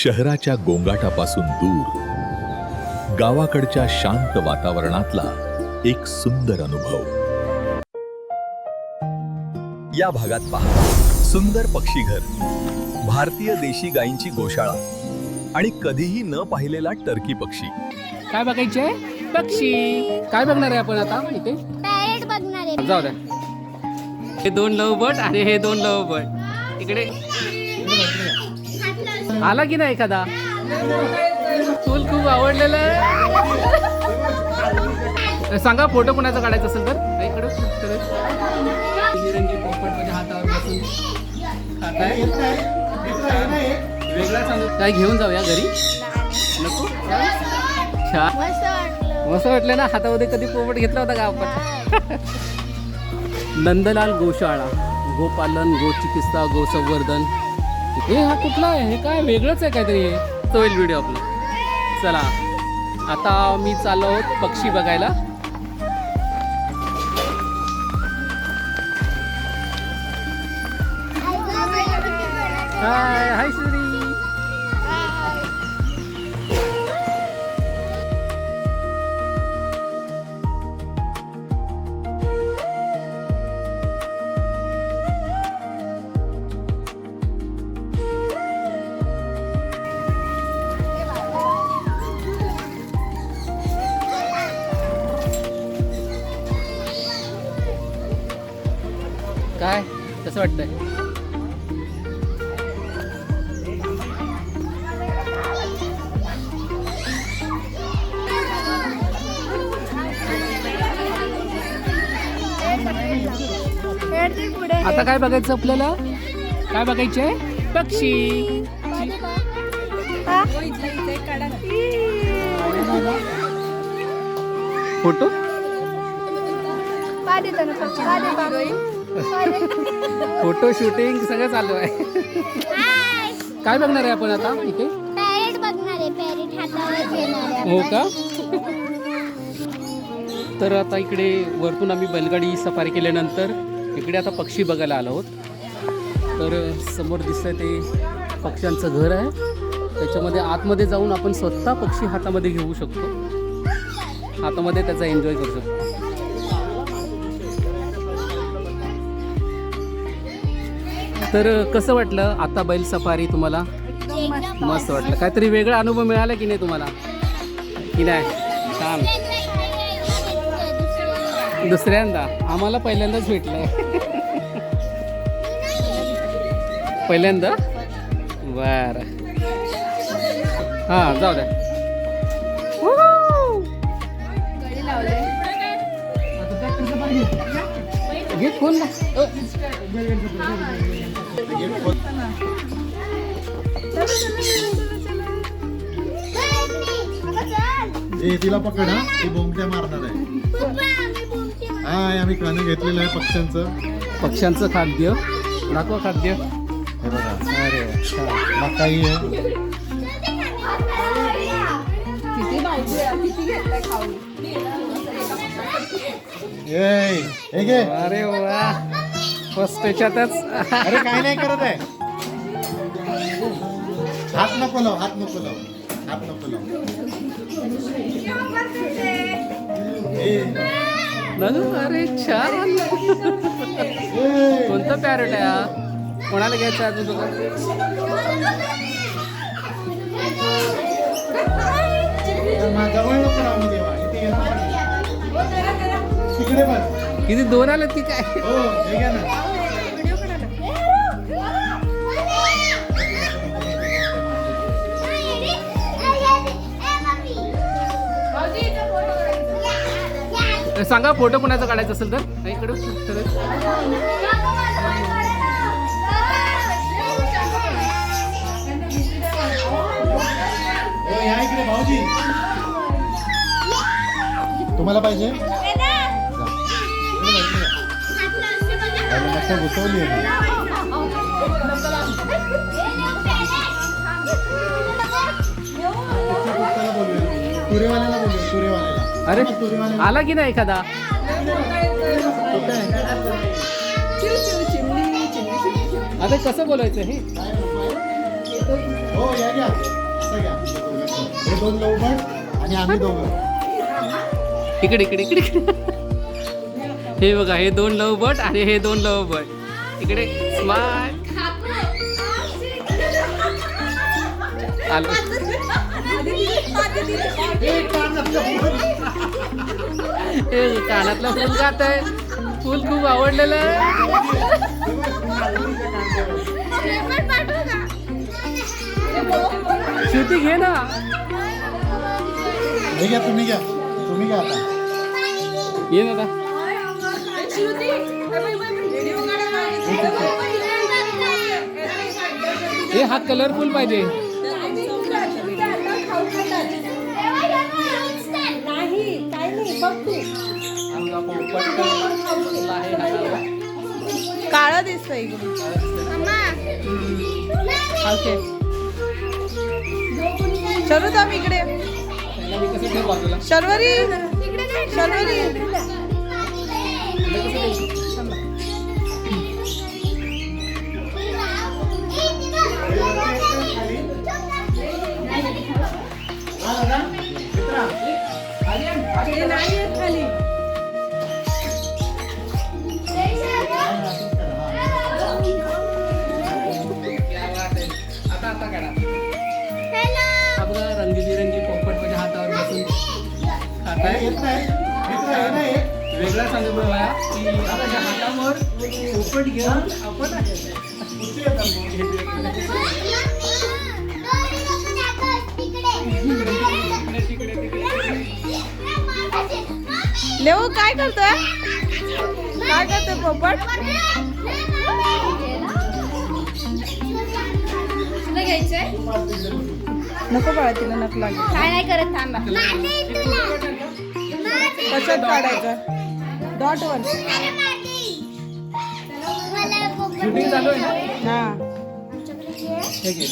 शहराच्या गोंगाटापासून दूर गावाकडच्या शांत वातावरणातला एक सुंदर अनुभव. या भागात पहा, सुंदर पक्षीघर, भारतीय देशी गायींची गोशाळा आणि कधीही न पाहिलेला टर्की पक्षी. काय बघायचे? पक्षी. काय बघणार आहे आपण आता इथे? पॅरेट बघणार आहे. जाऊ द्या. हे दोन लवबट आणि हे दोन लवबट. इकडे आला की नाही एखादा? फुल खूप आवडलेलं आहे. सांगा फोटो कोणाचा काढायचा असेल तर. इकडे रंगी पोपट माझ्या हातावर बसून खाताय. वेगळा सांगू काय घेऊन जाऊया घरी? नको. छान मस्त वाटलं ना. हातामध्ये कधी पोपट घेतला होता का आपण? नंदलाल गोशाळा, गोपालन, गोचिकित्सा, गोसंवर्धन. हे हा कुठला आहे? हे काय वेगळंच आहे काहीतरी. हे तो होईल व्हिडिओ आपला. चला आता मी चाललो आहोत पक्षी बघायला. हाय हाय श्री. काय कसं वाटतंय? आता काय बघायचं आपल्याला? काय बघायचे? पक्षी. फोटो फोटो शूटिंग सगळं चालू आहे. काय बघणार आहे आपण आता इथे? पॅरेट बघणार आहे. पॅरेट हातावर घेणार आहे. हो का? तर आता इकडे वरतून आम्ही बैलगाडी सफारी केल्यानंतर इकडे आता पक्षी बघायला आलो आहोत. तर समोर दिसतंय ते पक्ष्यांचं घर आहे. त्याच्यामध्ये आतमध्ये जाऊन आपण स्वतः पक्षी हातामध्ये घेऊ शकतो. हातामध्ये त्याचा एन्जॉय करू शकतो. तर कसं वाटलं आता बैल सफारी तुम्हाला? मस्त वाटलं. काहीतरी वेगळा अनुभव मिळाला की नाही तुम्हाला? की नाही? छान. दुसऱ्यांदा? आम्हाला पहिल्यांदाच भेटलंय. पहिल्यांदा? बरं. हां जाऊ द्या. घे कोण ना. तिला पकड. हा ती बोंबट्या मारणार आहे. हाय आम्ही खाणं घेतलेलं आहे पक्ष्यांचं खाद्य. दाखवा खाद्य. हे बघा. अरे मकाई आहे. हे घे. अरे वा. फर्स्ट त्याच्यातच. अरे काय नाही करत आहे. हात नको लाव. हात नको लाव. हात नको लाव. अरे छान. कोणतं पॅरेट आहे हा? कोणाला घ्यायचं अजून तुला? जवळ नको राहू देवा. इथे येणार. तिकडे बघ. किती दोन आलं की काय? हो हे घ्या ना. सांगा फोटो कोणाचा काढायचा असेल तर. इकडे या इकडे भाऊजी. तुम्हाला पाहिजे? मस्त घुसवली आहे. तुरेवाल्याला बोलूया. तुरेवाल्याला. अरे आला की नाही एखादा? आता कसं बोलायचं हे? हो या घ्या. 2 लवबट आणि आम्ही दोघं. इकडे इकडे इकडे हे बघा, हे 2 लवबट आणि हे 2 लवबट. इकडे स्मार्ट आलो. हे कानातलं फुल खात आहे. फुल खूप आवडलेलं आहे. श्रुती घे ना. हे घ्या, तुम्ही घ्या आता. ये दादा. हे हा कलरफुल पाहिजे. काळा दिसतंय इकडून. ओके चलो तर आम्ही इकडे. शर्वरी शर्वरी रंगीबिरंगी पोपट माझ्या हातावर बसून खाताय. वेगळा सांगू मला की आपल्या हातावर पोपट घेऊन आपण लेऊ काय करतोय पोपट. नको बाळा, तिला नक लागेल. काय नाही करत, थांबा. कशात काढायचं. डॉट वर. शूटिंग चालू आहे ना. हा हे घे.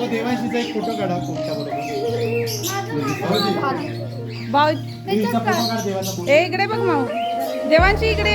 देवांशीचा एक फोटो काढा तुमच्या बरोबर. भाऊ फोटो काढ देवाचा. ए इकडे बघ माऊ. देवांशी इकडे.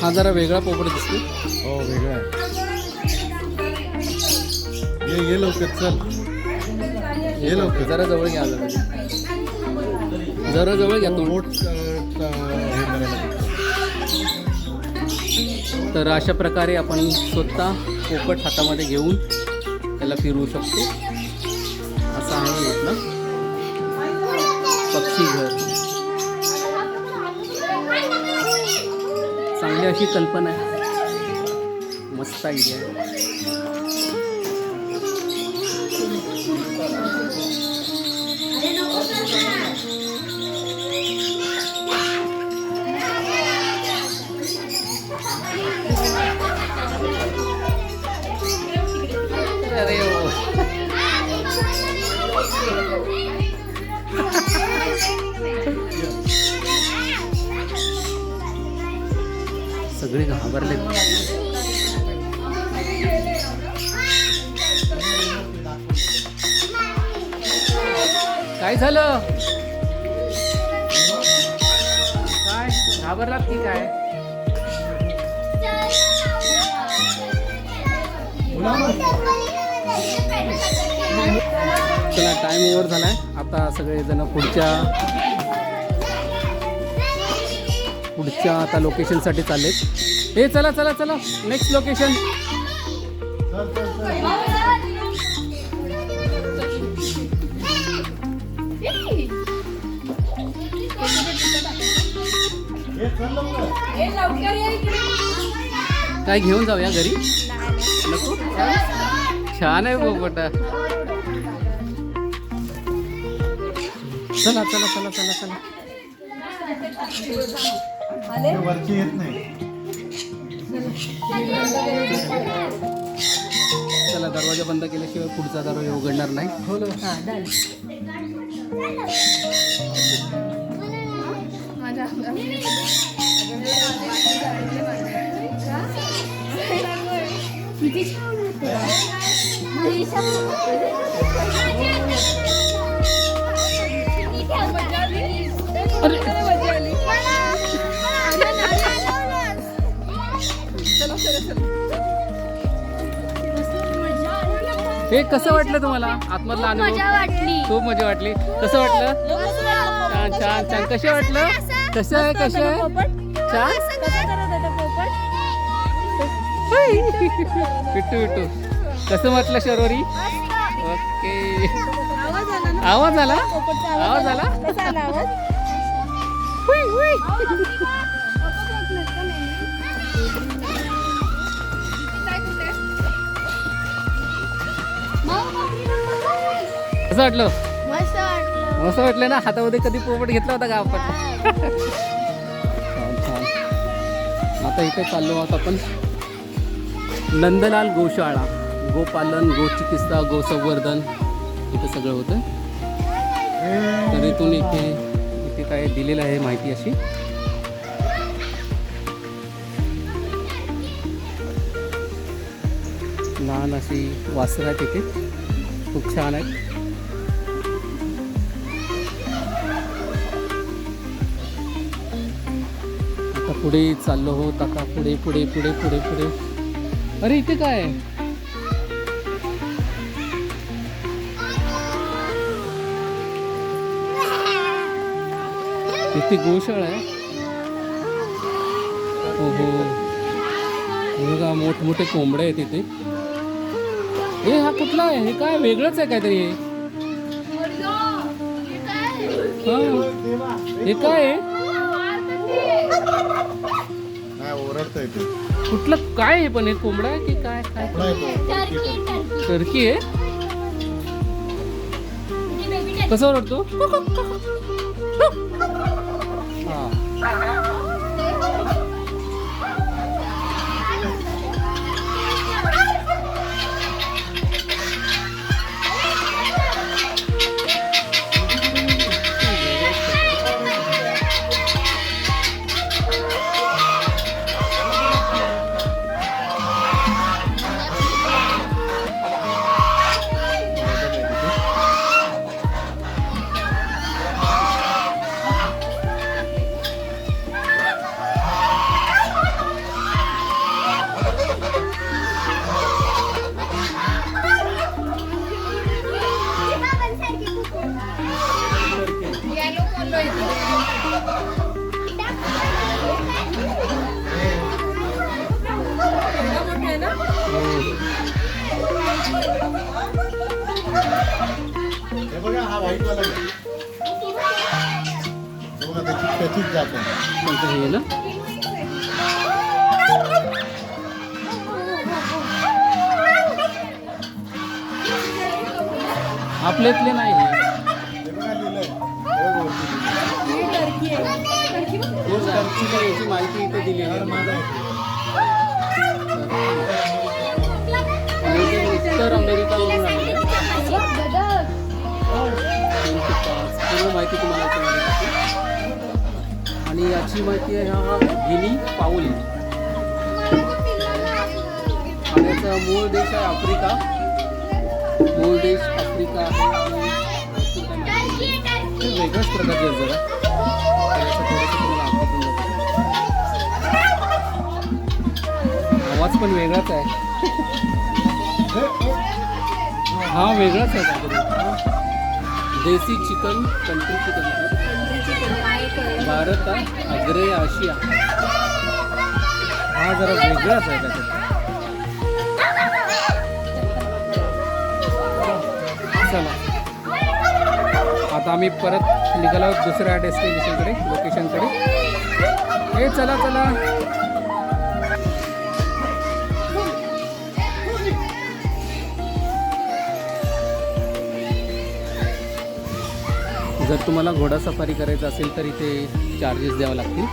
हा जरा वेगळा पोपट दिसतो. हो वेगळा आहे. ये लवकर चल. ये लवकर. जरा जवळ घ्या. जरा जवळ घ्या तोंड. बोट हे करायला. तर अशा प्रकारे आपण स्वतः पोपट हातामध्ये घेऊन त्याला फिरवू शकतो. असं आहे इथलं पक्षी घर. चांगली अशी कल्पना आहे. मस्त आयडिया आहे. अरे हो. सगळे घाबरले. काय झालं? काय घाबरलात की काय? मुलांना चला टाइम ओव्हर झालाय. आता सगळेजण पुढच्या आता लोकेशनसाठी चाललेत. हे चला चला चला नेक्स्ट लोकेशन. चल चल चल. ये चल लवकर. काय घेऊन जाऊया घरी? नको. छान आहे पोपटा. चला चला चला चला चला. ते वरची येत नाही. चला दरवाजा बंद केल्याशिवाय पुढचा दरवाजा उघडणार नाही. हे कसं वाटलं तुम्हाला आतमधला अनुभव? मजा वाटली. खूप मजा वाटली. कसं वाटलं? छान छान छान. कसं वाटलं? कसं आहे कसं आहे? छान. पिट्टू पिट्टू कसं वाटलं शर्वरी? ओके. आवाज आला? आवाज आला? हुई, हुई. कसं वाटलं? मस्त वाटलं. मस्त वाटलं ना. हातामध्ये कधी पोपट घेतला होता का आपण? छान छान. आता इथे चाललो आहोत आपण नंदलाल गोशाळा. गोपालन, गोचिकित्सा, गोसंवर्धन इथे सगळं होतं. तर इथून इथे काय दिलेलं आहे माहिती अशी. लहान अशी वासरं आहेत इथे. खूप छान आहेत. आता पुढे चाललो आहोत. आता पुढे पुढे पुढे पुढे पुढे. अरे इथे काय आहे? इथे गोशाळा आहे. हो हो बघा मोठमोठे कोंबडे आहेत इथे. हे हा कुठला आहे? हे काय वेगळंच आहे काहीतरी. हे काय आहे? नाही ओरडतंय ते. कुठलं काय आहे? पण हे कोंबडा आहे की काय? काय टर्की आहे? कसं ओरडतो? हा. हे बघा हा व्हाईट वाला घ्या. हे बघा त्याचीच जात आहे. कोणतं हे ना? आपल्यातले नाही हे. हे बघा लिहिलंय. हे बघ वरती लिहिलंय. रोज टर्कीला याची माहिती इथे दिली आहे. माझा आहे. उत्तर अमेरिकावरून आलेले आहे. पूर्ण माहिती तुम्हाला इथे मिळेल. आणि याची माहिती आहे हा गिनी पाऊल. आणि याचा मूळ देश आहे आफ्रिका. मूळ देश आफ्रिका आहे. हे वेगळ्याच प्रकारचे आहे जरा. त्याचं थोडंसं तुम्हाला आठवून जातं. आवाज पण वेगळाच आहे. हा वेगळाच आहे काहीतरी. देसी चिकन, कंट्री चिकन, भारत अग्रे आशिया. हा जरा वेगळाच आहे त्याच्यात. चला आता आम्ही परत निघालो आहोत दुसऱ्या डेस्टिनेशनकडे, लोकेशनकडे. हे चला चला. जर तुम्हाला घोडा सफारी करायचं असेल तर इथे चार्जेस द्यावे लागतील.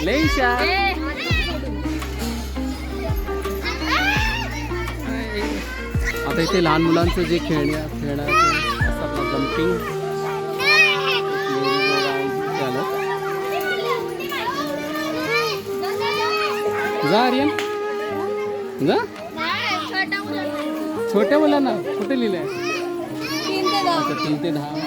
लेशा आता इथे लहान मुलांचं जे खेळण्याचं असं आपलं जम्पिंग झालं. जा आर्यन जा. छोट्या मुलांना कुठे लिहिलंय? 3 ते 10.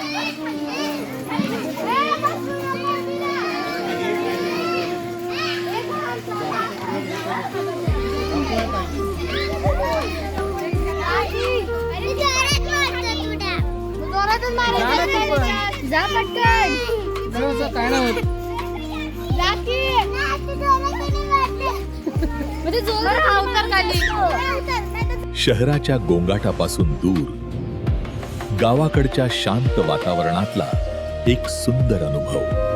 जा पटकन. काय नाही होत. शहराच्या गोंगाटापासून दूर गावाकडच्या शांत वातावरणातला एक सुंदर अनुभव.